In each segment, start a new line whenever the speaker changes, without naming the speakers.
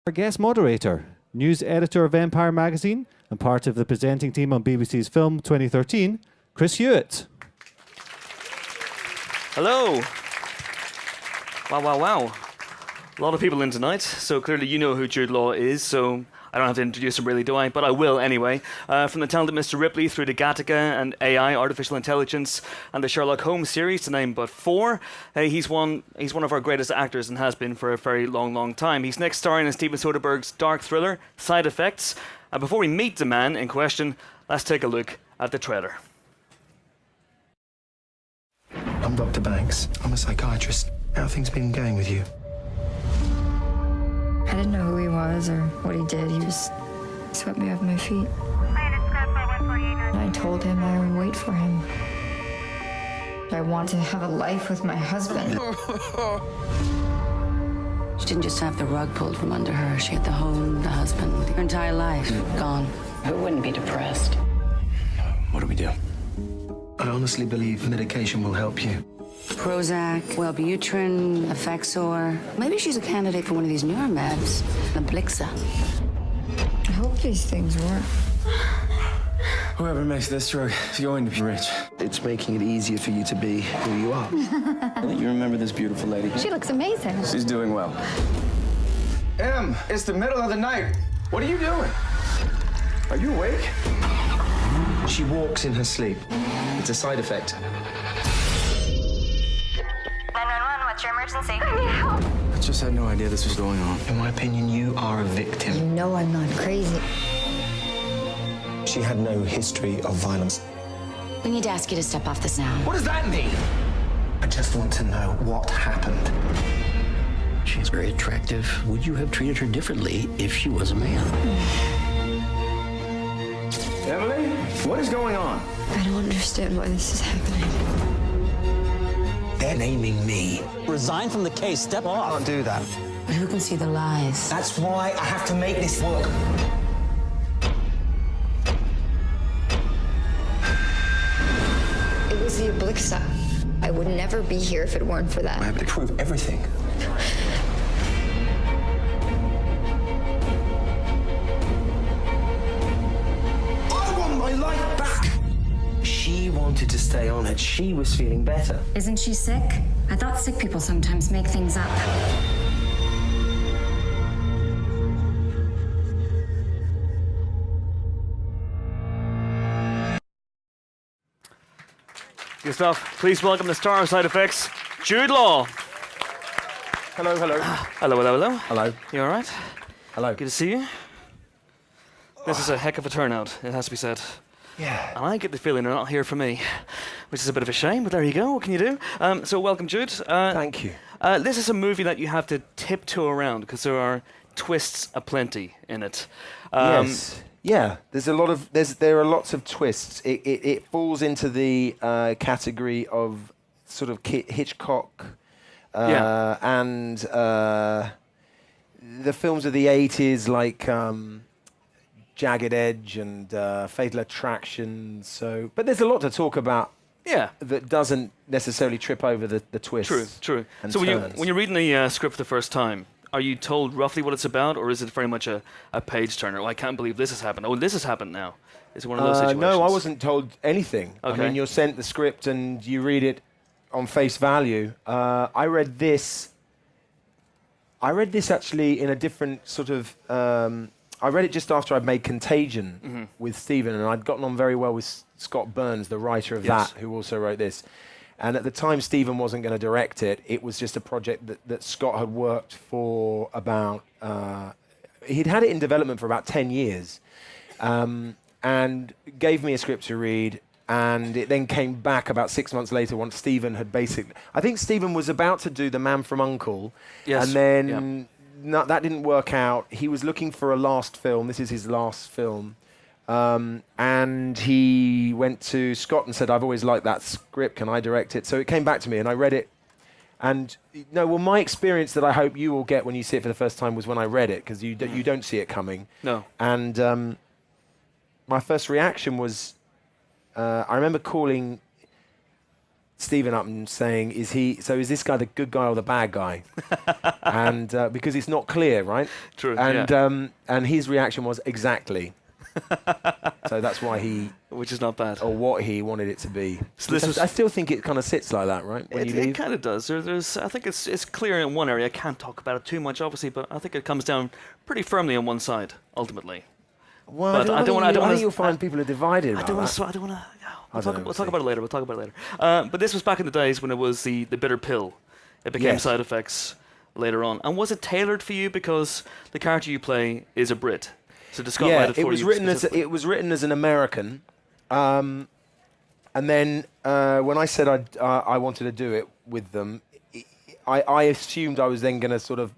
Our guest moderator, news editor of Empire magazine, and part of the presenting team on BBC's Film 2013, Chris Hewitt.
Hello. Wow. A lot of people in tonight, so clearly you know who Jude Law is, so I don't have to introduce him really, do I? But I will anyway. From the talented Mr. Ripley through to Gattaca and AI, artificial intelligence, and the Sherlock Holmes series, to name but four. He's one of our greatest actors and has been for a very long time. He's next starring in Steven Soderbergh's dark thriller, Side Effects. And before we meet the man in question, let's take a look at the trailer.
I'm Dr. Banks. I'm a psychiatrist. How have things been going with you?
I didn't know who he was or what he did. He just swept me off my feet. I told him I would wait for him. I want to have a life with my husband.
She didn't just have the rug pulled from under her. She had the home, the husband, her entire life gone. Who wouldn't be depressed?
What do we do? I honestly believe medication will help you.
Prozac, Wellbutrin, Effexor. Maybe she's a candidate for one of these newer meds. The Blixa.
I hope these things work.
Whoever makes this drug is going to be rich.
It's making it easier for you to be who you are.
You remember this beautiful lady?
She looks amazing.
She's doing well. Em, it's the middle of the night. What are you doing? Are you awake?
She walks in her sleep. It's a side effect.
911, what's your emergency?
I just had no idea this was going on.
In my opinion, you are a victim.
You know I'm not crazy.
She had no history of violence.
We need to ask you to step off this now.
What does that mean?
I just want to know what happened.
She's very attractive. Would you have treated her differently if she was a man?
Emily, what is going on?
I don't understand why this is happening.
They're naming me.
Resign from the case. Step off.
Can't do that.
But who can see the lies?
That's why I have to make this work.
It was the Blixa. I would never be here if it weren't for that.
I have to prove everything. I want my life back. She wanted to stay on it. She was feeling better.
Isn't she sick? I thought sick people sometimes make things up.
Good stuff. Please welcome the star of Side Effects, Jude Law.
Hello.
Hello. You all right?
Hello.
Good to see you. This is a heck of a turnout, it has to be said.
Yeah.
And I get the feeling they're not here for me, which is a bit of a shame, but there you go. What can you do? So welcome, Jude.
Thank you.
This is a movie that you have to tiptoe around because there are twists aplenty in it.
Yes. Yeah, there are lots of twists. It falls into the category of sort of Hitchcock and the films of the 80s like Jagged Edge and Fatal Attraction. But there's a lot to talk about.
Yeah,
that doesn't necessarily trip over the twists.
True.
And
So
turns.
when you're reading the script for the first time, are you told roughly what it's about, or is it very much a page turner? Oh, I can't believe this has happened. Oh, this has happened now. Is it one of those situations?
No, I wasn't told anything.
Okay.
I mean, you're sent the script and you read it on face value. I read this actually in a different sort of. I read it just after I'd made Contagion with Stephen, and I'd gotten on very well with Scott Burns, the writer of that, who also wrote this. And at the time, Stephen wasn't going to direct it. It was just a project that Scott had worked for about... he'd had it in development for about 10 years and gave me a script to read. And it then came back about 6 months later once Stephen had basically... I think Stephen was about to do The Man from U.N.C.L.E.
Yes.
And then that didn't work out. He was looking for a last film. This is his last film. And he went to Scott and said, I've always liked that script, can I direct it? So it came back to me and I read it. And my experience that I hope you will get when you see it for the first time was when I read it, because you don't see it coming.
No.
And my first reaction was, I remember calling Stephen up and saying, is this guy the good guy or the bad guy? And because it's not clear, right?
True.
And his reaction was exactly. So that's why
which is not bad,
or what he wanted it to be.
So
I still think it kind of sits like that, right? When you leave,
it kind of does. I think it's clear in one area. I can't talk about it too much, obviously, but I think it comes down pretty firmly on one side ultimately.
Well,
but
I think you'll find people are divided about that.
I don't want to. We'll talk about it later. But this was back in the days when it was the bitter pill. It became side effects later on. And was it tailored for you because the character you play is a Brit? So Scott write it for you
it was written as an American, and then when I said I wanted to do it with them, I assumed I was then going to sort of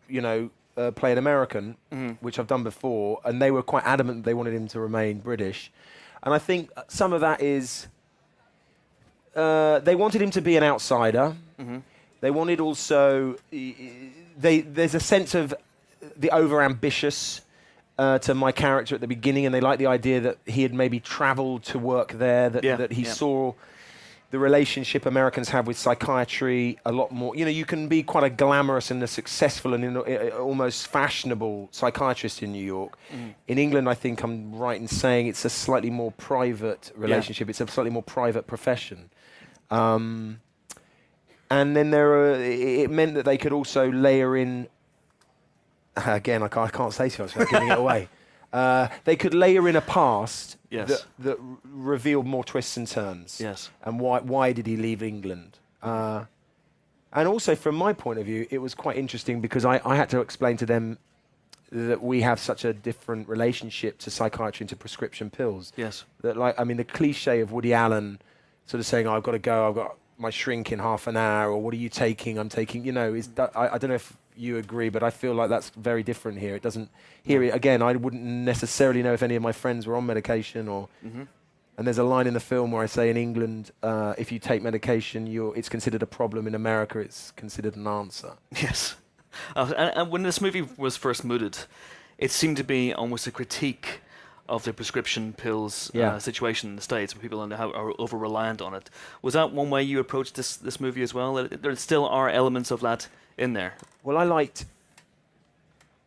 play an American, which I've done before, and they were quite adamant that they wanted him to remain British, and I think some of that is they wanted him to be an outsider. They wanted also there's a sense of the over-ambitious. To my character at the beginning, and they liked the idea that he had maybe travelled to work there, that he saw the relationship Americans have with psychiatry a lot more. You can be quite a glamorous and a successful and almost fashionable psychiatrist in New York. In England, I think I'm right in saying it's a slightly more private relationship. It's a slightly more private profession. And then it meant that they could also layer in. Again, I can't say too much without giving it away. They could layer in a past that revealed more twists and turns.
Yes.
And why did he leave England? And also, from my point of view, it was quite interesting because I had to explain to them that we have such a different relationship to psychiatry and to prescription pills.
Yes.
That, the cliche of Woody Allen sort of saying, I've got to go, I've got my shrink in half an hour, or what are you taking? I'm taking, I don't know if you agree, but I feel like that's very different here. It doesn't, again, I wouldn't necessarily know if any of my friends were on medication or, and there's a line in the film where I say in England, if you take medication, it's considered a problem. In America, it's considered an answer.
Yes. And when this movie was first mooted, it seemed to be almost a critique of the prescription pills situation in the States, where people are over-reliant on it. Was that one way you approached this movie as well? There still are elements of that in there.
Well, I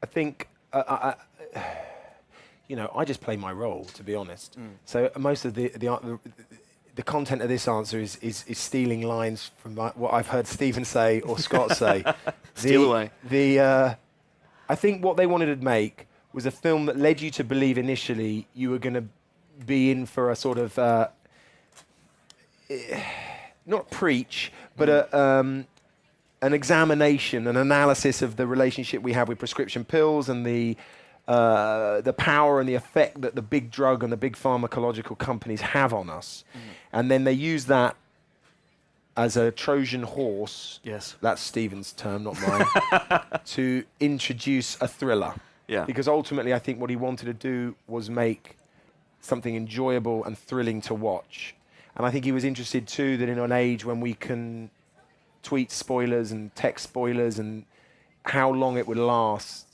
think, I just play my role, to be honest. So most of the content of this answer is stealing lines from what I've heard Stephen say or Scott say.
Steal away.
I think what they wanted to make was a film that led you to believe initially you were going to be in for a sort of, not preach, but an examination, an analysis of the relationship we have with prescription pills and the power and the effect that the big drug and the big pharmacological companies have on us. And then they use that as a Trojan horse, that's Stephen's term, not mine, to introduce a thriller.
Yeah.
Because ultimately, I think what he wanted to do was make something enjoyable and thrilling to watch. And I think he was interested too that in an age when we can tweet spoilers and text spoilers and how long it would last.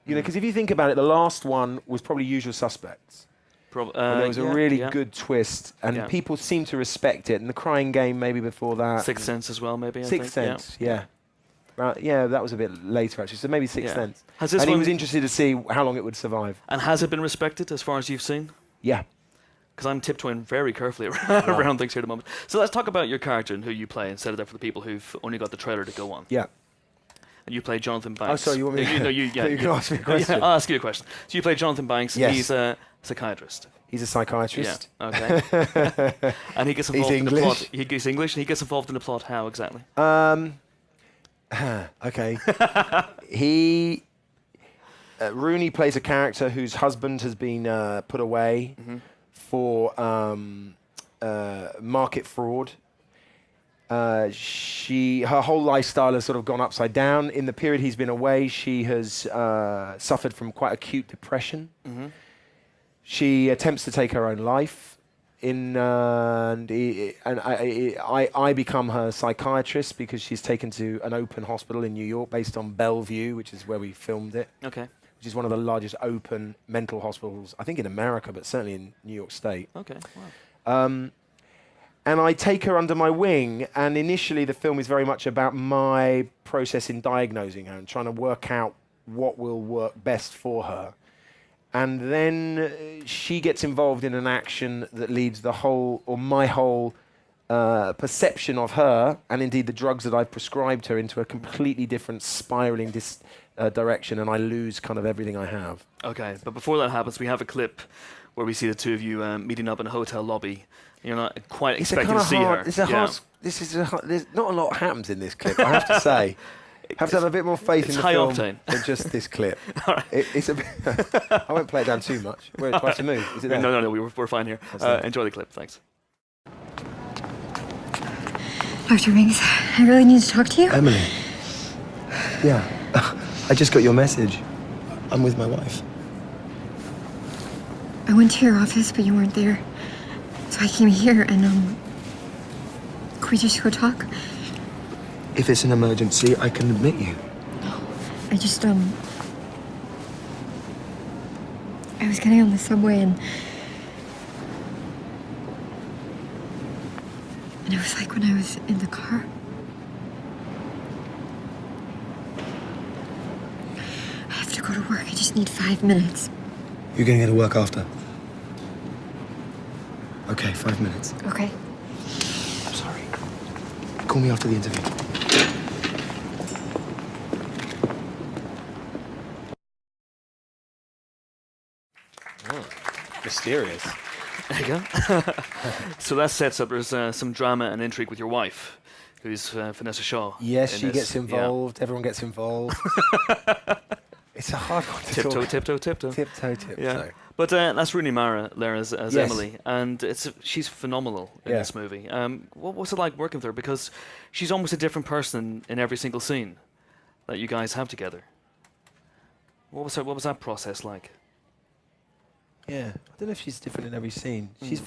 Because if you think about it, the last one was probably Usual Suspects. There was a really good twist, and people seem to respect it. And The Crying Game maybe before that.
Sixth Sense as well, maybe.
Sixth Sense, yeah. That was a bit later actually. So maybe Sixth Sense.
And
he was interested to see how long it would survive.
And has it been respected as far as you've seen?
Yeah.
Because I'm tiptoeing very carefully around things here at the moment. So let's talk about your character and who you play instead of that for the people who've only got the trailer to go on.
Yeah.
And you play Jonathan Banks.
Oh, sorry, you want me to...
you
can ask me a question.
I'll ask you a question. So you play Jonathan Banks.
Yes.
He's a psychiatrist.
He's a psychiatrist.
Yeah, okay. And he gets involved
He's
in
English.
the plot. He's English, and he gets involved in the plot. How exactly?
Okay. Rooney plays a character whose husband has been put away for market fraud. Her whole lifestyle has sort of gone upside down. In the period he's been away, she has suffered from quite acute depression. She attempts to take her own life. I become her psychiatrist because she's taken to an open hospital in New York based on Bellevue, which is where we filmed it.
Okay.
Which is one of the largest open mental hospitals, I think in America, but certainly in New York State.
Okay. Wow.
and I take her under my wing, and initially the film is very much about my process in diagnosing her and trying to work out what will work best for her. And then she gets involved in an action that leads my whole perception of her, and indeed the drugs that I've prescribed her, into a completely different spiraling direction, and I lose kind of everything I have.
Okay, but before that happens, we have a clip where we see the two of you meeting up in a hotel lobby. You're not quite expecting to see her.
There's not a lot happens in this clip, I have to say. Have to have a bit more faith in the
high
film
octane
than just this clip.
Right.
It's a bit I won't play it down too much. We're twice to move. Is it there?
No, we're fine here. Enjoy the clip, thanks.
Dr. Mings, I really need to talk to you.
Emily. Yeah. I just got your message. I'm with my wife.
I went to your office, but you weren't there. So I came here and, could we just go talk?
If it's an emergency, I can admit you.
No. I just, I was getting on the subway and it was like when I was in the car. I have to go to work. I just need 5 minutes.
You're gonna get to work after. Okay, 5 minutes.
Okay.
I'm sorry. Call me after the interview.
Mysterious.
There you go. So that sets up, there's some drama and intrigue with your wife, who's Vanessa Shaw.
Yes, she gets involved. Yeah. Everyone gets involved. It's a hard one to talk.
Tiptoe.
Tiptoe.
Yeah. But that's Rooney Mara there as
Yes.
Emily, and she's phenomenal in this movie. What was it like working with her? Because she's almost a different person in every single scene that you guys have together. What was that process like?
Yeah, I don't know if she's different in every scene. She's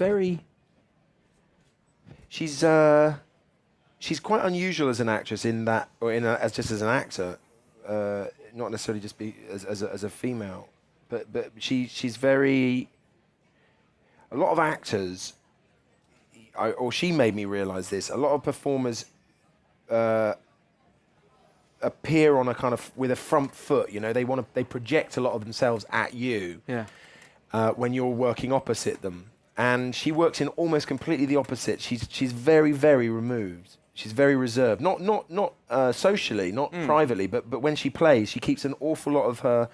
she's quite unusual as an actress in that, or as just as an actor, not necessarily just as a female, but she's very. A lot of actors, or she made me realise this. A lot of performers appear on a kind of with a front foot. You know, they project a lot of themselves at you.
Yeah.
When you're working opposite them, and she works in almost completely the opposite. She's very, very removed. She's very reserved, not socially, not privately, but when she plays, she keeps an awful lot of her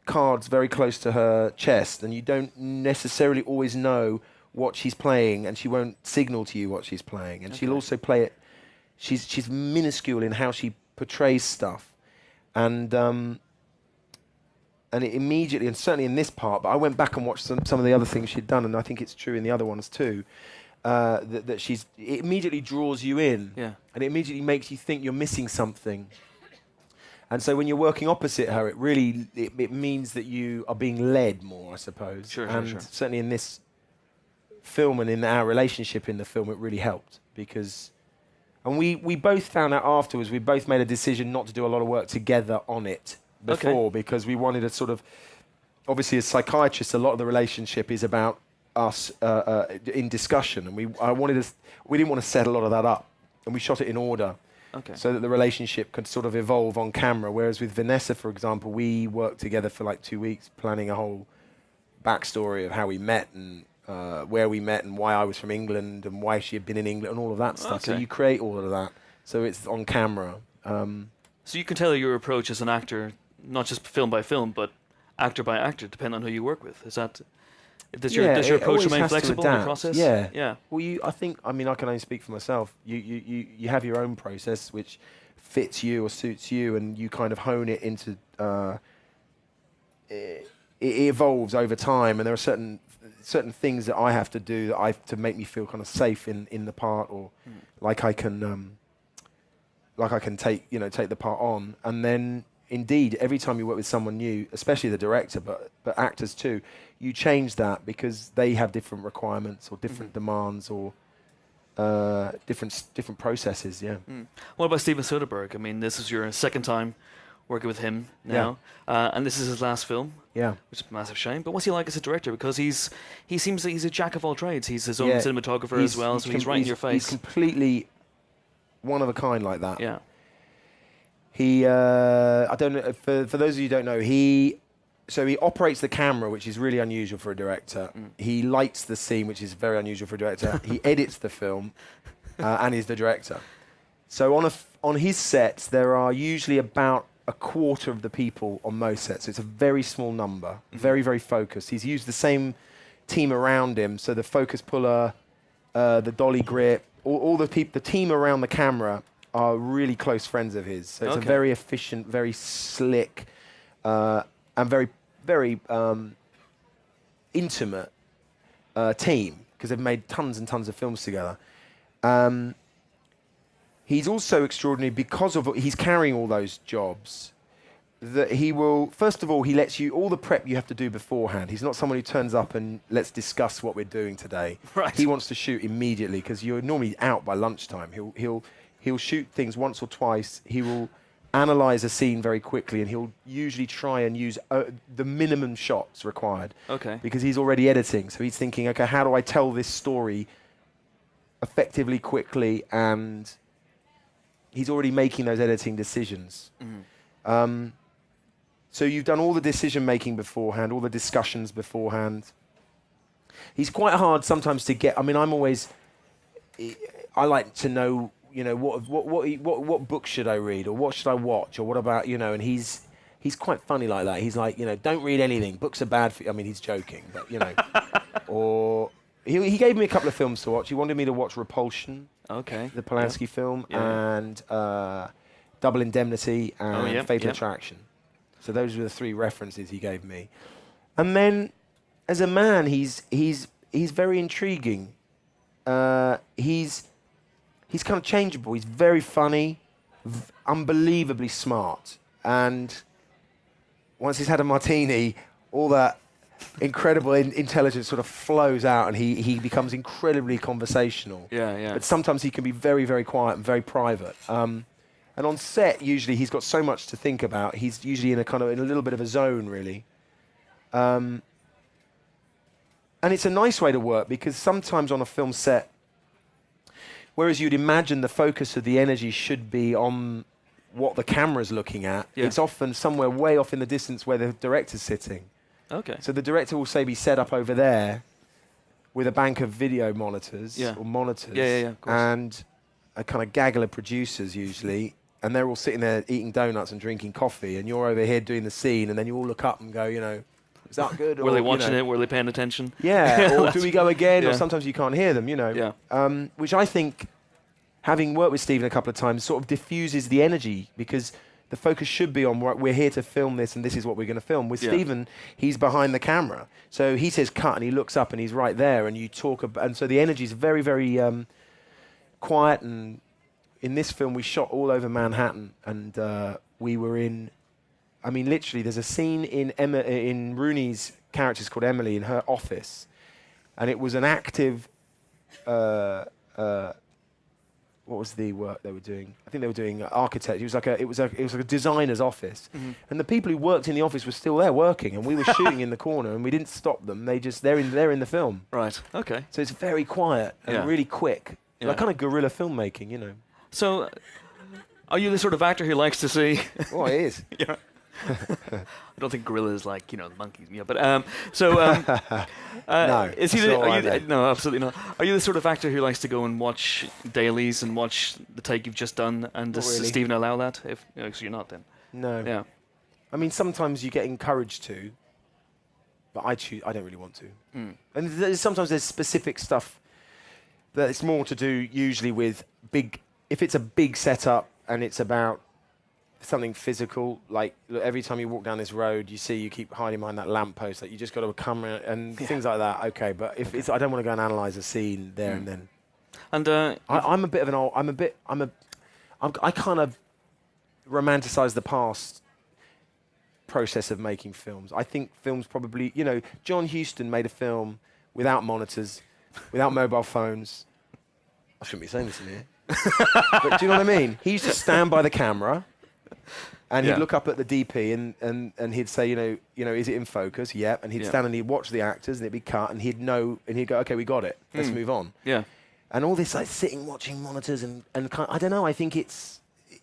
cards very close to her chest, and you don't necessarily always know what she's playing, and she won't signal to you what she's playing, and she'll also play it. She's minuscule in how she portrays stuff, and it immediately, and certainly in this part, but I went back and watched some of the other things she'd done, and I think it's true in the other ones too, that it immediately draws you in, and it immediately makes you think you're missing something. And so when you're working opposite her, it means that you are being led more, I suppose.
Sure.
Certainly in this film and in our relationship in the film, it really helped because, and we both found out afterwards, we both made a decision not to do a lot of work together on it before because we wanted to sort of, obviously as psychiatrists, a lot of the relationship is about us in discussion, and we didn't want to set a lot of that up, and we shot it in order.
Okay.
So that the relationship could sort of evolve on camera. Whereas with Vanessa, for example, we worked together for like 2 weeks planning a whole backstory of how we met and where we met and why I was from England and why she had been in England and all of that stuff. So you create all of that. So it's on camera.
So you can tell your approach as an actor, not just film by film, but actor by actor, depending on who you work with. Is that... Does your approach remain flexible in the process?
Yeah. Well, I can only speak for myself. You have your own process which fits you or suits you, and you kind of hone it into. It evolves over time, and there are certain things that I have to do to make me feel kind of safe in the part, or like I can take the part on, and then. Indeed, every time you work with someone new, especially the director, but actors too, you change that because they have different requirements or different demands or different processes. Yeah.
What about Steven Soderbergh? I mean, this is your second time working with him now, and this is his last film.
Yeah.
Which is a massive shame. But what's he like as a director? Because he seems like he's a jack of all trades. He's his own cinematographer as well, so he's right in your face.
He's completely one of a kind like that.
Yeah.
He, I don't know, for those of you who don't know, he operates the camera, which is really unusual for a director. He lights the scene, which is very unusual for a director. He edits the film, and he's the director. So on his sets, there are usually about a quarter of the people on most sets. So it's a very small number, very, very focused. He's used the same team around him. So the focus puller, the dolly grip, all the team around the camera are really close friends of his. So it's a very efficient, very slick, and very, very intimate team, because they've made tons and tons of films together. He's also extraordinary because of he's carrying all those jobs. That he will, first of all, he lets you all the prep you have to do beforehand. He's not someone who turns up and let's discuss what we're doing today.
Right.
He wants to shoot immediately because you're normally out by lunchtime. He'll shoot things once or twice. He will analyze a scene very quickly, and he'll usually try and use the minimum shots required.
Okay.
Because he's already editing, so he's thinking, okay, how do I tell this story effectively, quickly, and he's already making those editing decisions. So you've done all the decision making beforehand, all the discussions beforehand. He's quite hard sometimes to get. I mean, I like to know, what book should I read, or what should I watch, or what about, and he's quite funny like that. He's like, don't read anything. Books are bad for you. I mean, he's joking, but or he gave me a couple of films to watch. He wanted me to watch Repulsion.
Okay.
The Polanski film, and Double Indemnity and Fatal Attraction. So those were the three references he gave me. And then, as a man, he's very intriguing. He's kind of changeable. He's very funny, unbelievably smart. And once he's had a martini, all that incredible intelligence sort of flows out, and he becomes incredibly conversational.
Yeah.
But sometimes he can be very, very quiet and very private. And on set, usually he's got so much to think about. He's usually in a little bit of a zone, really. And it's a nice way to work, because sometimes on a film set, whereas you'd imagine the focus of the energy should be on what the camera's looking at, it's often somewhere way off in the distance where the director's sitting.
Okay.
So the director will say be set up over there with a bank of video monitors or monitors,
of course.
and a kind of gaggle of producers usually, and they're all sitting there eating donuts and drinking coffee, and you're over here doing the scene, and then you all look up and go, is that good?
Were they watching it? Were they paying attention?
Yeah, or do we go again? Or sometimes you can't hear them, which I think, having worked with Stephen a couple of times, sort of diffuses the energy, because the focus should be on we're here to film this, and this is what we're going to film. With Stephen, he's behind the camera, so he says cut, and he looks up, and he's right there, and you talk about, and so the energy is very, very quiet. And in this film, we shot all over Manhattan, and we were in. I mean, literally, there's a scene in Rooney's character's called Emily in her office, and it was an active. What was the work they were doing? I think they were doing architect. It was like a designer's office, and the people who worked in the office were still there working, and we were shooting in the corner, and we didn't stop them. They're in the film.
Right. Okay.
So it's very quiet and really quick, like kind of guerrilla filmmaking,
So, are you the sort of actor who likes to see?
Oh, it is.
Yeah. I don't think gorillas like the monkeys. Yeah, but
no,
is he? No, absolutely not. Are you the sort of actor who likes to go and watch dailies and watch the take you've just done? And does Stephen allow that? If so you're not, then
no.
Yeah.
I mean, sometimes you get encouraged to, but I don't really want to. And sometimes there's specific stuff that it's more to do usually with big. If it's a big setup and it's about something physical, like look, every time you walk down this road, you keep hiding behind that lamppost. Like you just got to come and things like that. Okay, but if it's, I don't want to go and analyze a scene there and then. And I'm a bit of an old. I kind of romanticize the past process of making films. I think films probably, John Huston made a film without monitors, without mobile phones. I shouldn't be saying this in here. But do you know what I mean? He used to stand by the camera. And
Yeah.
he'd look up at the DP and he'd say, you know, is it in focus? Yep. And he'd stand and he'd watch the actors and it'd be cut and he'd know and he'd go, okay, we got it. Let's move on.
Yeah.
And all this like sitting, watching monitors and I don't know, I think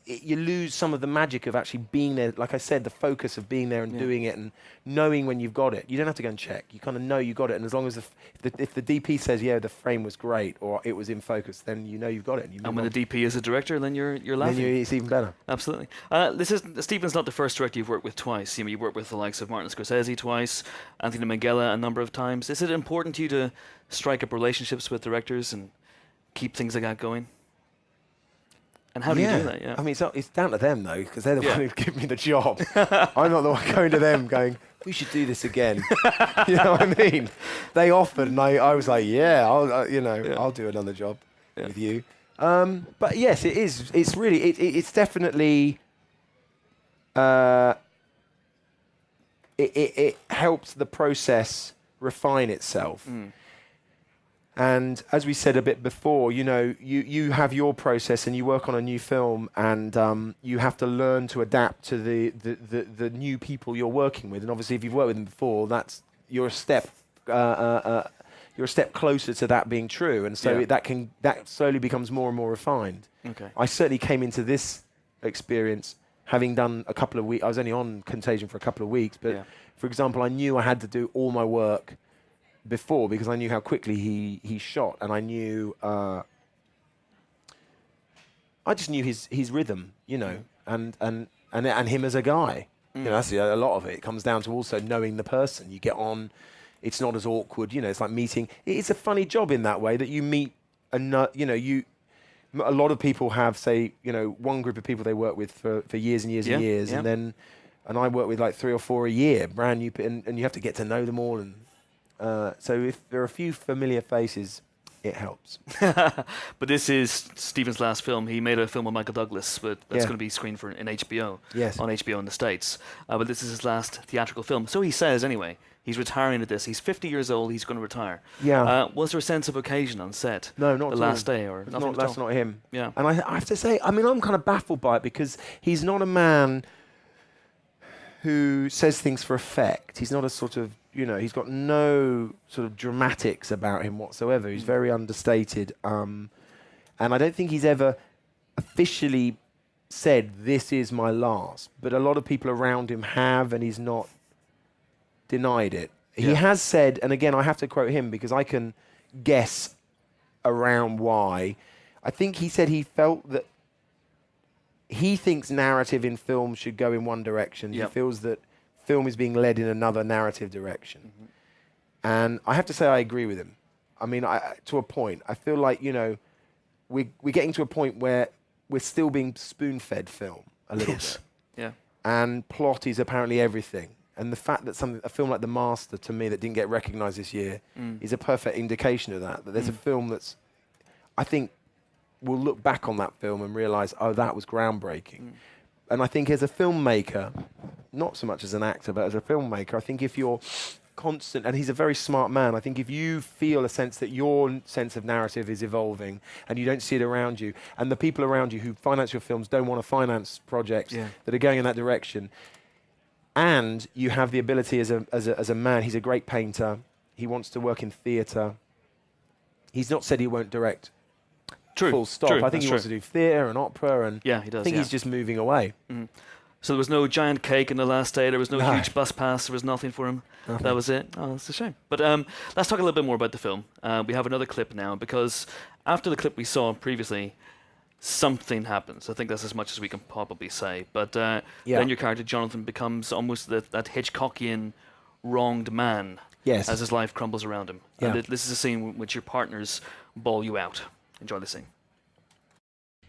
you lose some of the magic of actually being there. Like I said, the focus of being there and doing it and knowing when you've got it. You don't have to go and check. You kind of know you got it. And as long as if the DP says, yeah, the frame was great or it was in focus, then you know you've got it.
And when the DP is a director, then you're laughing.
Then it's even better.
Absolutely. Stephen's not the first director you've worked with twice. You've worked with the likes of Martin Scorsese twice, Anthony Minghella a number of times. Is it important to you to strike up relationships with directors and keep things like that going? And how do you do that? Yeah.
I mean, it's down to them, though, because they're the one who give me the job. I'm not the one going to them going, we should do this again. You know what I mean? They offered, and I was like, yeah, I'll do another job with you. But yes, it is. It's really, it's definitely, it helps the process refine itself. And as we said a bit before, you know, you have your process and you work on a new film and you have to learn to adapt to the new people you're working with. And obviously, if you've worked with them before, you're a step closer to that being true. And so that slowly becomes more and more refined.
Okay.
I certainly came into this experience having done a couple of weeks. I was only on Contagion for a couple of weeks, but for example, I knew I had to do all my work before because I knew how quickly he shot, and I knew I just knew his rhythm, you know, and him as a guy. You know, that's a lot of it. It comes down to also knowing the person. You get on. It's not as awkward, you know. It's like meeting. It's a funny job in that way that you meet a lot of people have, say, you know, one group of people they work with for years and years and years, and I work with like 3 or 4 a year, brand new, and you have to get to know them all. And so if there are a few familiar faces, it helps.
But this is Stephen's last film. He made a film with Michael Douglas, but that's going to be screened in HBO, on HBO in the States. But this is his last theatrical film. So he says, anyway. He's retiring at this. He's 50 years old. He's going to retire.
Yeah.
Was there a sense of occasion on set?
No, not
the last day, or nothing at all?
That's not him.
Yeah.
And I have to say, I mean, I'm kind of baffled by it because he's not a man who says things for effect. He's not a sort of, you know, he's got no sort of dramatics about him whatsoever. He's very understated. And I don't think he's ever officially said, this is my last. But a lot of people around him have, and he's not denied it. He has said, and again, I have to quote him because I can guess around why. I think he said he felt that he thinks narrative in film should go in one direction. He feels that film is being led in another narrative direction. And I have to say I agree with him. I mean, to a point. I feel like, you know, we're getting to a point where we're still being spoon-fed film a little bit.
Yeah.
And plot is apparently everything. And the fact that a film like The Master, to me, that didn't get recognised this year, is a perfect indication of that. That there's a film that's, I think, we'll look back on that film and realise, oh, that was groundbreaking. And I think as a filmmaker, not so much as an actor, but as a filmmaker, I think if you're constant, and he's a very smart man, I think if you feel a sense that your sense of narrative is evolving and you don't see it around you, and the people around you who finance your films don't want to finance projects that are going in that direction, and you have the ability as a man, he's a great painter, he wants to work in theatre, he's not said he won't direct. Full stop. I think he wants to do theatre and opera, and
he does.
I think he's just moving away.
So there was no giant cake in the last day. There was no huge bus pass. There was nothing for him. Nothing. That was it. Oh, that's a shame. But let's talk a little bit more about the film. We have another clip now because after the clip we saw previously, something happens. I think that's as much as we can probably say. But then your character Jonathan becomes almost that Hitchcockian wronged man as his life crumbles around him.
Yeah.
And this is a scene in which your partners bawl you out. Enjoy the scene.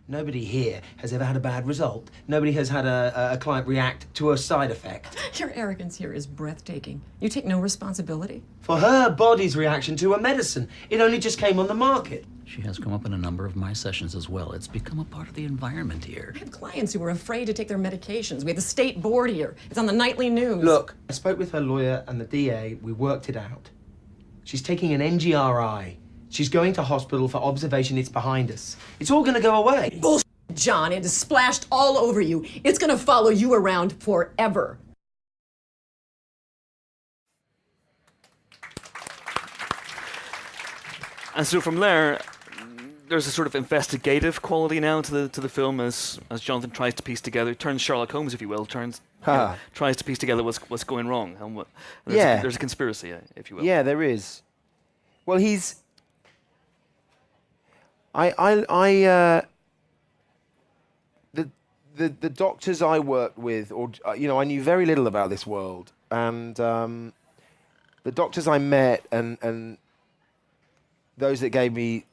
Nobody here has ever had a bad result. Nobody has had a client react to a side effect.
Your arrogance here is breathtaking. You take no responsibility.
For her body's reaction to a medicine, it only just came on the market.
She has come up in a number of my sessions as well. It's become a part of the environment here.
I have clients who are afraid to take their medications. We have the state board here. It's on the nightly news.
Look, I spoke with her lawyer and the DA. We worked it out. She's taking an NGRI. She's going to hospital for observation. It's behind us. It's all going to go away.
John, it is splashed all over you. It's gonna follow you around forever.
And so from there, there's a sort of investigative quality now to the film as Jonathan tries to piece together, turns Sherlock Holmes, if you will, tries to piece together what's going wrong. And there's a conspiracy, if you will.
Yeah, there is. Well, the doctors I worked with, or I knew very little about this world, and the doctors I met and those that gave me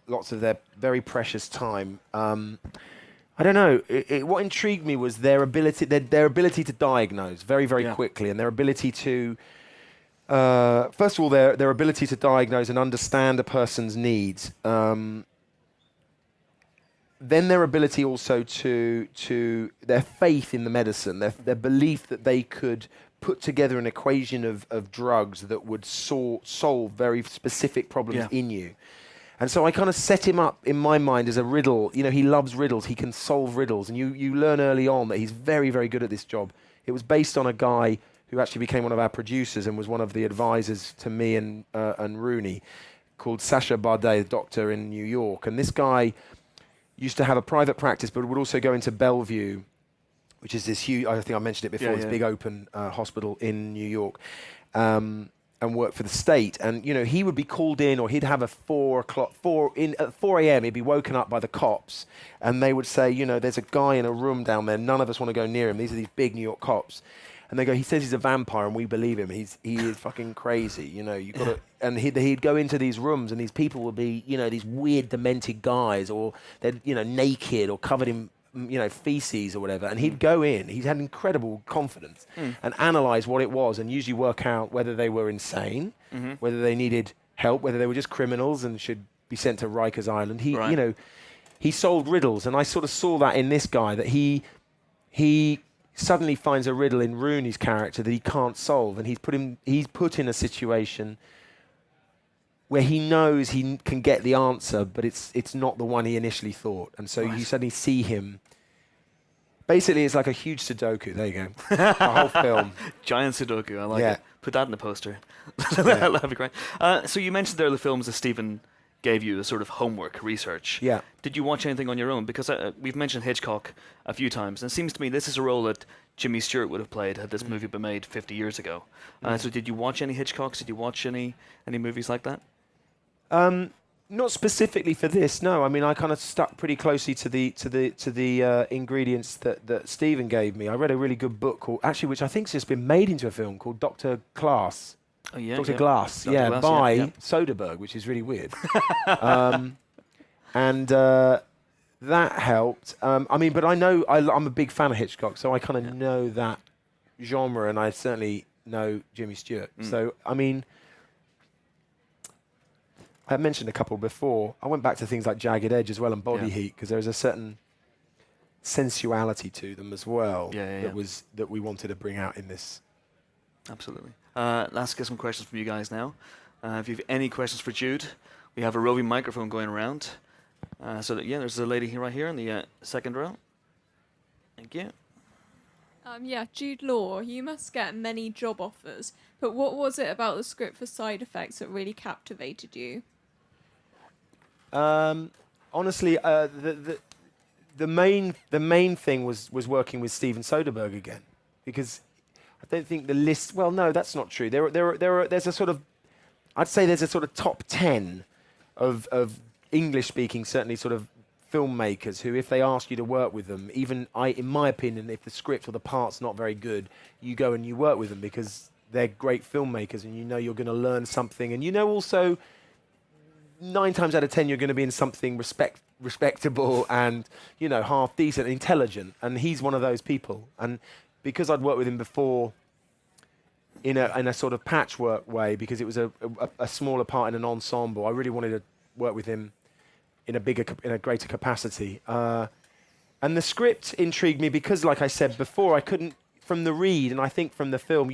lots of their very precious time. I don't know. What intrigued me was their ability to diagnose very, very quickly, and their ability to, first of all, their ability to diagnose and understand a person's needs. Then their ability also to their faith in the medicine, their belief that they could put together an equation of drugs that would solve very specific problems in you. And so I kind of set him up in my mind as a riddle. He loves riddles. He can solve riddles. And you learn early on that he's very, very good at this job. It was based on a guy who actually became one of our producers and was one of the advisors to me and Rooney, called Sacha Bardet, doctor in New York. And this guy used to have a private practice, but would also go into Bellevue, which is this huge, I think I mentioned it before, this big open hospital in New York, and work for the state. And, he would be called in, or he'd have a 4 a.m., he'd be woken up by the cops, and they would say, there's a guy in a room down there, none of us want to go near him. These are these big New York cops. And they go, he says he's a vampire, and we believe him. He is fucking crazy, you got to. And he'd go into these rooms, and these people would be, these weird, demented guys, or they're, naked or covered in, feces or whatever. And he'd go in. He had incredible confidence and analyze what it was, and usually work out whether they were insane, whether they needed help, whether they were just criminals and should be sent to Rikers Island. He solved riddles, and I sort of saw that in this guy, that he suddenly finds a riddle in Rooney's character that he can't solve, and he's put in a situation where he knows he can get the answer, but it's not the one he initially thought. And so you suddenly see him. Basically, it's like a huge Sudoku. There you go. The whole film.
Giant Sudoku. I like it. Put that in the poster. That'd be great. So you mentioned there the films that Stephen gave you as sort of homework, research.
Yeah.
Did you watch anything on your own? Because we've mentioned Hitchcock a few times, and it seems to me this is a role that Jimmy Stewart would have played had this movie been made 50 years ago. So did you watch any Hitchcocks? Did you watch any movies like that?
Not specifically for this, no. I mean, I kind of stuck pretty closely to the ingredients that Stephen gave me. I read a really good book which I think's just been made into a film, called Dr. Glass.
Oh, yeah,
Dr. Glass,
Dr. Glass,
by Soderbergh, which is really weird. And that helped. But I know I'm a big fan of Hitchcock, so I kind of know that genre, and I certainly know Jimmy Stewart. So, I mentioned a couple before. I went back to things like Jagged Edge as well, and Body Heat, because there's a certain sensuality to them as well that we wanted to bring out in this.
Absolutely. Let's get some questions from you guys now. If you have any questions for Jude, we have a roving microphone going around. There's a lady right here in the second row. Thank you.
Jude Law, you must get many job offers, but what was it about the script for Side Effects that really captivated you?
Honestly, the main thing was working with Steven Soderbergh again, because I don't think the list. Well, no, that's not true. There's a sort of, I'd say there's a sort of top 10 of English-speaking, certainly sort of filmmakers who, if they ask you to work with them, in my opinion, if the script or the part's not very good, you go and you work with them because they're great filmmakers, and you're going to learn something, and also 9 times out of 10 you're going to be in something respectable and half decent, intelligent, and he's one of those people. And because I'd worked with him before in a sort of patchwork way, because it was a smaller part in an ensemble, I really wanted to work with him in a greater capacity. And the script intrigued me because, like I said before, I couldn't, from the read, and I think from the film,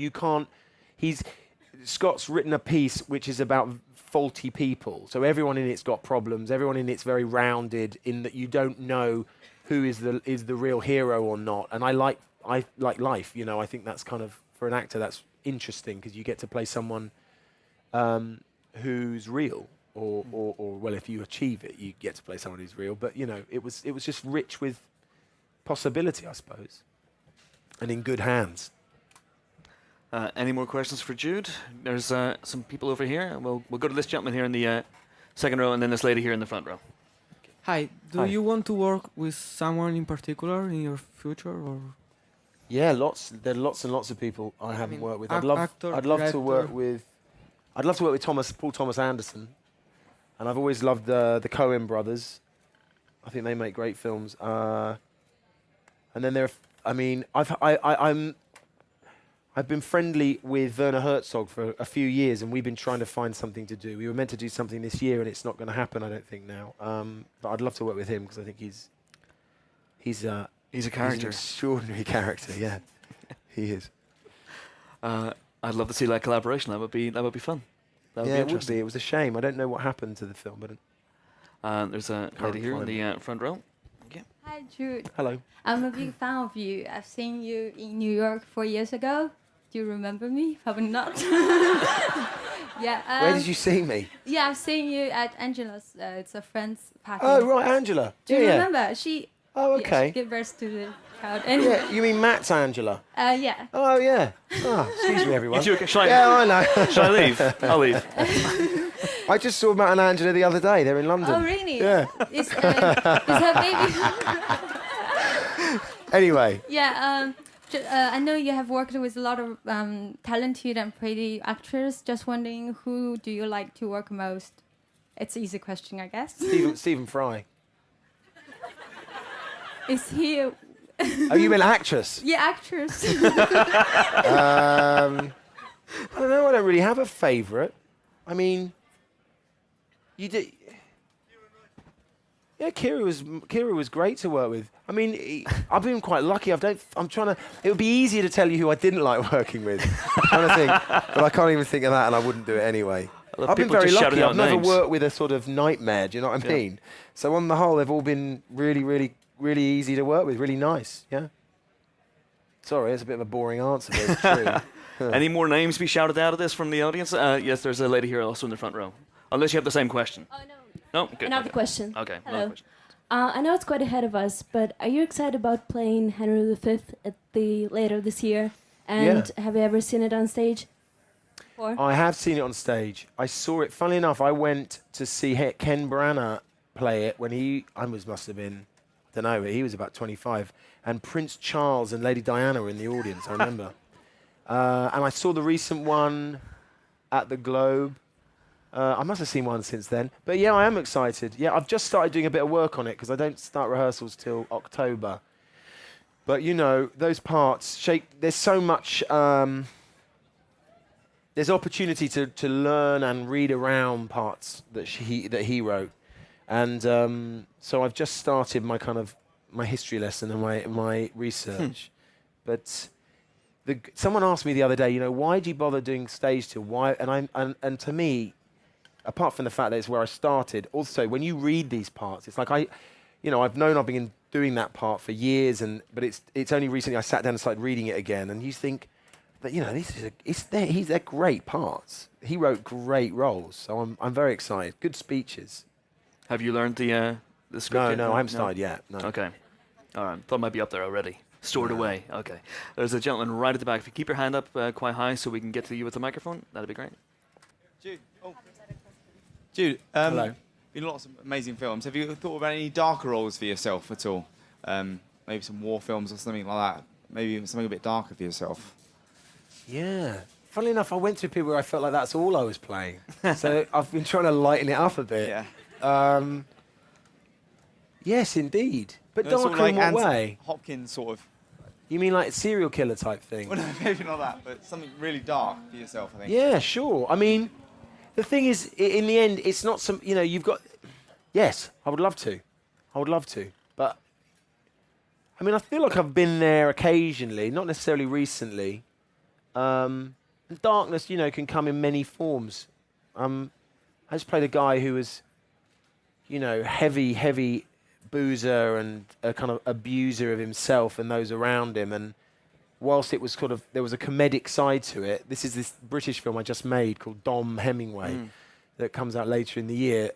Scott's written a piece which is about faulty people. So everyone in it's got problems. Everyone in it's very rounded in that you don't know who is the real hero or not. And I like life. You know, I think that's kind of, for an actor, that's interesting because you get to play someone who's real. Or well, if you achieve it, you get to play someone who's real. But you know, it was just rich with possibility, I suppose, and in good hands.
Any more questions for Jude? There's some people over here. We'll go to this gentleman here in the second row, and then this lady here in the front row.
Hi. Do you want to work with someone in particular in your future, or?
Yeah, lots. There are lots and lots of people I haven't worked with. I'd love to work with Paul Thomas Anderson, and I've always loved the Coen brothers. I think they make great films. And then I've been friendly with Werner Herzog for a few years, and we've been trying to find something to do. We were meant to do something this year, and it's not going to happen, I don't think now. But I'd love to work with him because I think he's a character. He's an extraordinary character. Yeah, he is.
I'd love to see that collaboration. That would be fun. That would be
it would
interesting.
be. It was a shame. I don't know what happened to the film, but
there's a lady here in the front row. Okay.
Hi, Jude.
Hello.
I'm a big fan of you. I've seen you in New York 4 years ago. Do you remember me? Probably not. Yeah.
Where did you see me?
Yeah, I've seen you at Angela's. It's a friend's party.
Oh, right, Angela.
Do you remember? She.
Oh, okay.
Yeah, she gave birth to the child.
Yeah, you mean Matt's Angela?
Yeah.
Oh, yeah. Oh, excuse me, everyone.
I
know.
Shall I leave? I'll leave.
I just saw Matt and Angela the other day. They're in London.
Oh, really?
Yeah.
Is her baby?
Anyway.
Yeah. I know you have worked with a lot of talented and pretty actors. Just wondering, who do you like to work most? It's an easy question, I guess.
Stephen Fry.
Is he?
Oh, you mean actress?
Yeah, actress.
I don't know. I don't really have a favourite. I mean, you did. Yeah, Kira was great to work with. I mean, I've been quite lucky. I'm trying to. It would be easier to tell you who I didn't like working with. I'm trying to think, but I can't even think of that, and I wouldn't do it anyway. I've been very lucky. I've never worked with a sort of nightmare. Do you know what I mean? So on the whole, they've all been really, really, really easy to work with. Really nice. Yeah. Sorry, it's a bit of a boring answer, but it's true.
Any more names to be shouted out of this from the audience? Yes, there's a lady here also in the front row. Unless you have the same question.
Oh, no.
No? Good.
Another question.
Okay.
Hello. I know it's quite ahead of us, but are you excited about playing Henry V at later this year? And have you ever seen it on stage?
I have seen it on stage. I saw it. Funnily enough, I went to see Ken Branagh play it when must have been, I don't know, but he was about 25. And Prince Charles and Lady Diana were in the audience, I remember. And I saw the recent one at the Globe. I must have seen one since then. But yeah, I am excited. Yeah, I've just started doing a bit of work on it because I don't start rehearsals till October. But you know, those parts, there's so much, there's opportunity to learn and read around parts that he wrote. And so I've just started my history lesson and my research. But someone asked me the other day, you know, why do you bother doing stage till? Why? And to me, apart from the fact that it's where I started, also when you read these parts, it's like I've known I've been doing that part for years, but it's only recently I sat down and started reading it again, and you think that, you know, they're great parts. He wrote great roles, so I'm very excited. Good speeches.
Have you learned the script yet?
No, I haven't started yet. No.
Okay. All right. Thought it might be up there already. Stored away. Okay. There's a gentleman right at the back. If you keep your hand up quite high so we can get to you with the microphone, that'd be great.
Jude. Jude,
hello.
In lots of amazing films. Have you thought about any darker roles for yourself at all? Maybe some war films or something like that. Maybe something a bit darker for yourself.
Yeah. Funnily enough, I went to a period where I felt like that's all I was playing. So I've been trying to lighten it up a bit.
Yeah.
Yes, indeed. But
No, sort
darker
of
in what way?
Hopkins sort of.
You mean like serial killer type thing?
Well, no, maybe not that, but something really dark for yourself, I think.
Yeah, sure. I mean, the thing is, in the end, it's not some, you know, you've got... Yes, I would love to. But, I mean, I feel like I've been there occasionally, not necessarily recently. Darkness, you know, can come in many forms. I just played a guy who was, you know, heavy boozer and a kind of abuser of himself and those around him. And whilst it was sort of, there was a comedic side to it, this is this British film I just made called Dom Hemingway that comes out later in the year.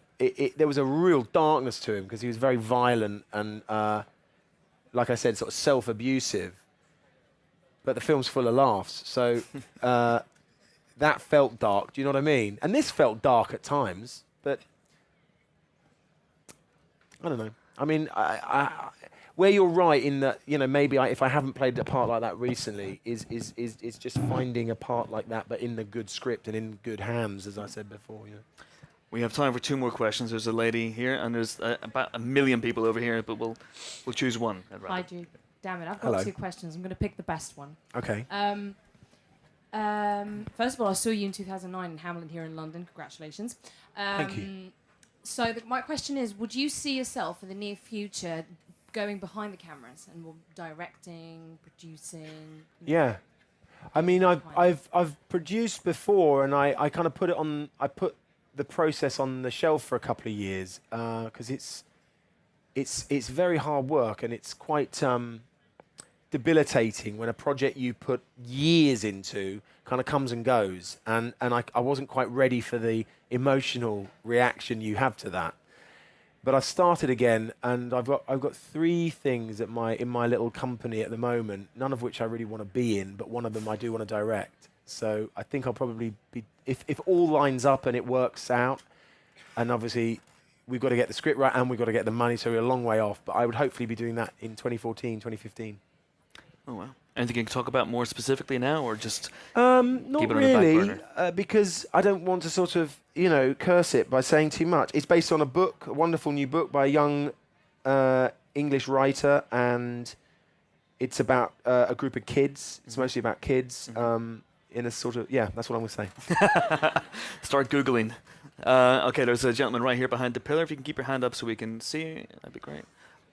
There was a real darkness to him because he was very violent and, like I said, sort of self-abusive. But the film's full of laughs. So that felt dark, do you know what I mean? And this felt dark at times, but I don't know. I mean, where you're right in that, you know, maybe if I haven't played a part like that recently, is just finding a part like that, but in the good script and in good hands, as I said before. You know.
We have time for 2 more questions. There's a lady here, and there's about 1 million people over here, but we'll choose one.
Hi, Jude. Damn it, I've got
Hello.
2 questions. I'm going to pick the best one.
Okay.
First of all, I saw you in 2009 in Hamlin here in London. Congratulations.
Thank you.
So my question is, would you see yourself in the near future going behind the cameras and more directing, producing?
Yeah. I mean, I've produced before, and I kind of put it on. I put the process on the shelf for a couple of years because it's very hard work, and it's quite debilitating when a project you put years into kind of comes and goes, and I wasn't quite ready for the emotional reaction you have to that. But I've started again, and I've got 3 things in my little company at the moment, none of which I really want to be in, but one of them I do want to direct. So I think I'll probably be, if all lines up and it works out, and obviously we've got to get the script right and we've got to get the money, so we're a long way off, but I would hopefully be doing that in 2014, 2015.
Oh, wow. Anything you can talk about more specifically now, or just
not
keep it
really,
on the back burner?
Because I don't want to sort of, curse it by saying too much. It's based on a book, a wonderful new book by a young English writer, and it's about a group of kids. It's mostly about kids in a sort of, that's what I'm going to say.
Start Googling. Okay, there's a gentleman right here behind the pillar. If you can keep your hand up so we can see you, that'd be great.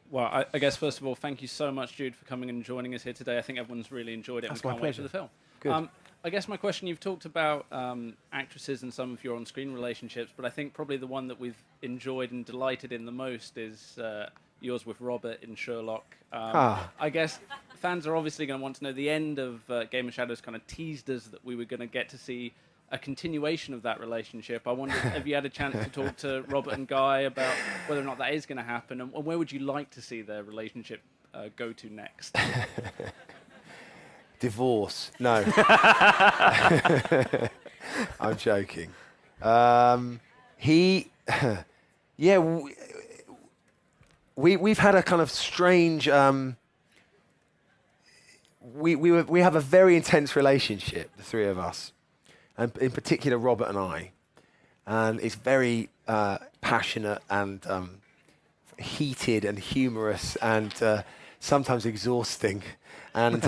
Well, I guess, first of all, thank you so much, Jude, for coming and joining us here today. I think everyone's really enjoyed it.
That's
and
my
can't wait for
pleasure.
the film.
Good.
I guess my question, you've talked about actresses and some of your on-screen relationships, but I think probably the one that we've enjoyed and delighted in the most is yours with Robert in Sherlock. I guess fans are obviously going to want to know the end of Game of Shadows kind of teased us that we were going to get to see a continuation of that relationship. I wonder, have you had a chance to talk to Robert and Guy about whether or not that is going to happen, and where would you like to see their relationship go to next? Divorce.
No. I'm joking. We've had a kind of strange. We have a very intense relationship, the 3 of us, and in particular Robert and I, and it's very passionate and heated and humorous and sometimes exhausting, and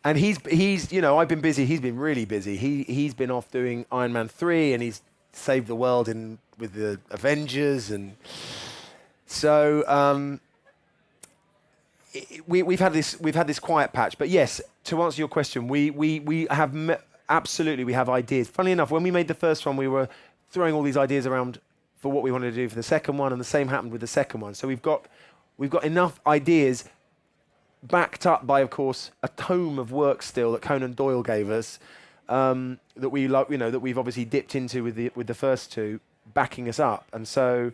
and he's I've been busy. He's been really busy. He's been off doing Iron Man 3, and he's saved the world with the Avengers, and so we've had this quiet patch. But yes, to answer your question, we have absolutely we have ideas. Funnily enough, when we made the first one, we were throwing all these ideas around for what we wanted to do for the second one, and the same happened with the second one. So we've got enough ideas, backed up by, of course, a tome of work still that Conan Doyle gave us, that we that we've obviously dipped into with the first 2, backing us up. And so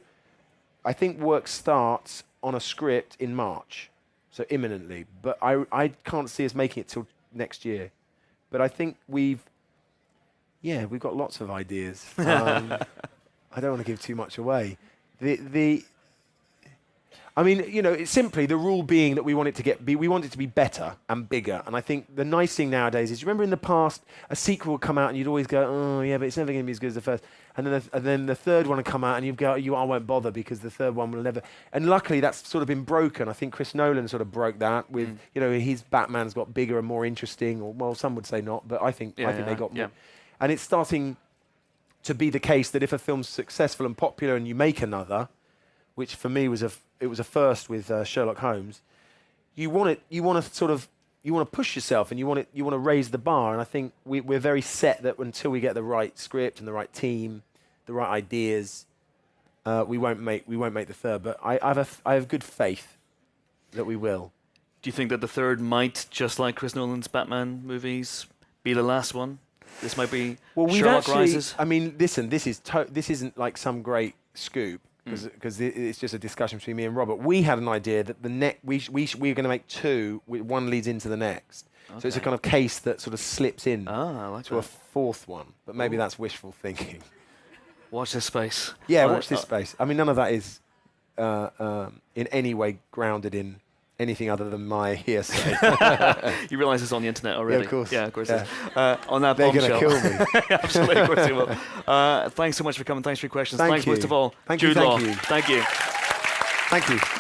I think work starts on a script in March, so imminently. But I can't see us making it till next year. But I think we've got lots of ideas. I don't want to give too much away. I mean, it's simply the rule being that we want it to be better and bigger. And I think the nice thing nowadays is, remember in the past, a sequel would come out and you'd always go, oh yeah, but it's never going to be as good as the first. And then the third one would come out and you'd go, I won't bother because the third one will never. And luckily that's sort of been broken. I think Chris Nolan sort of broke that with, his Batman's got bigger and more interesting, or well, some would say not, but I think they got more. And it's starting to be the case that if a film's successful and popular and you make another, which for me was it was a first with Sherlock Holmes, you want to push yourself, and you want to raise the bar. And I think we're very set that until we get the right script and the right team, the right ideas, we won't make the third. But I have good faith that we will.
Do you think that the third might, just like Chris Nolan's Batman movies, be the last one? This might be Sherlock Rises.
I mean, listen, this isn't like some great scoop because it's just a discussion between me and Robert. We had an idea that we're going to make two. One leads into the next. Okay. So it's a kind of case that sort of slips in to a fourth one. But maybe that's wishful thinking.
Watch this space.
Yeah, watch this space. I mean, none of that is in any way grounded in anything other than my hearsay.
You realise it's on the internet already?
Yeah, of course.
Yeah, of course.
Yeah.
On that
They're
bombshell.
going to kill me.
Absolutely, of course they will. Thanks so much for coming. Thanks for your questions.
Thanks
most of all,
Thank
Jude
you.
Law.
Thank you.
Thank you.
Thank you.